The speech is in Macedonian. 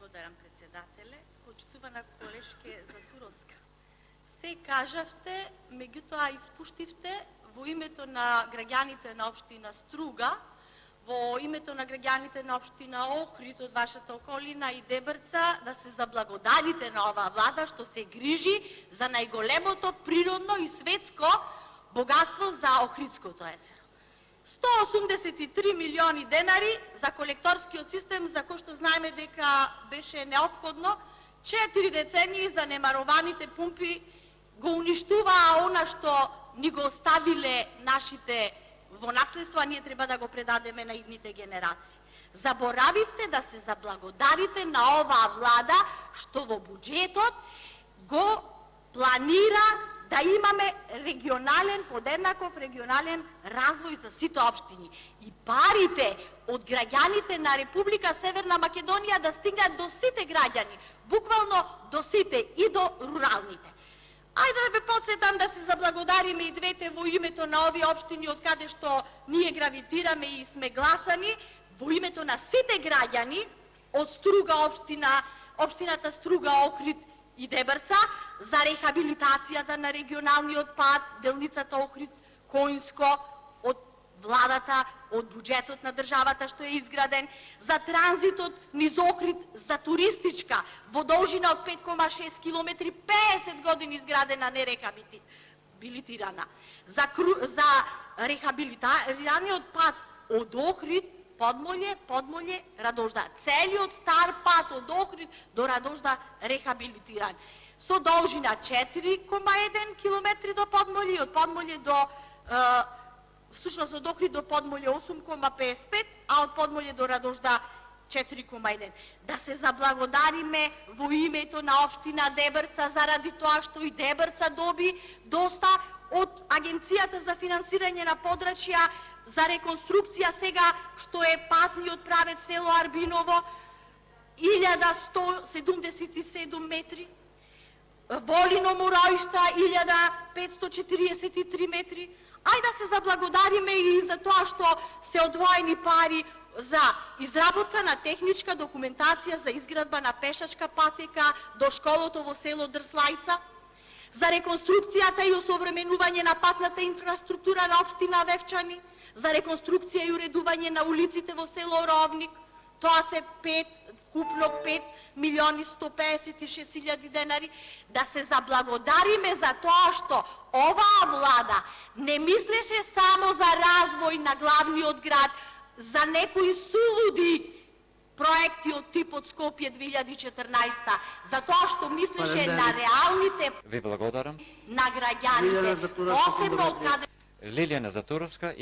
Благодарам, председателе. Почитувана колешке Затуровска. Се кажавте, меѓутоа испуштивте во името на граѓаните на општина Струга, во името на граѓаните на општина Охрид од вашата околина и Дебрца, да се заблагодарите на оваа влада што се грижи за најголемото природно и светско богатство за Охридското езеро. 183 милиони денари за колекторскиот систем, за кој што знаеме дека беше неопходно, 4 децении занемаруваните пумпи го уништуваа она што ни го оставиле нашите во наследство, а ние треба да го предадеме на идните генерации. Заборавивте да се заблагодарите на оваа влада што во буџетот го планира да имаме подеднаков регионален развој за сите општини и парите од граѓаните на Република Северна Македонија да стигнат до сите граѓани, буквално до сите и до руралните. Ајде да ве подсетам да се заблагодариме и двете во името на овие општини од каде што ние гравитираме и сме гласани, во името на сите граѓани од Струга општина, општината Струга, Охрид и Дебрца, за рехабилитацијата на регионалниот пат, делницата Охрид-Коинско, од владата, од буџетот на државата што е изграден, за транзитот низ Охрид, за туристичка, во должина од 5,6 километри, 50 години изградена, не рехабилитирана, за рехабилитираниот пат од Охрид, Подмолје, Радожда. Целиот стар пат од Охрид до Радожда рехабилитиран. Со должина 4,1 километри до Подмолје и од Подмолје до всушност од Охрид до Подмолје 8,55, а од Подмолје до Радожда 4,1. Да се заблагодариме во името на општина Дебрца заради тоа што и Дебрца доби доста од Агенцијата за финансирање на подрачја за реконструкција сега што е патниот правец село Арбиново, 1177 метри, Волино Муроишта 1543 метри. Ајде да се заблагодариме и за тоа што се одвоени пари за изработка на техничка документација за изградба на пешачка патека до школото во село Дрслајца, за реконструкцијата и осовременување на патната инфраструктура на општина Вевчани, за реконструкција и уредување на улиците во село Ровник. Тоа се купно 5 милиони 156 хиљади денари. Да се заблагодариме за тоа што оваа влада не мислеше само за развој на главниот град, за некои сулуди проекти од типот Скопје 2014, за тоа што мислеше на реалните Ви благодарам. на граѓаните, посебно од каде Лилијана Затуровска.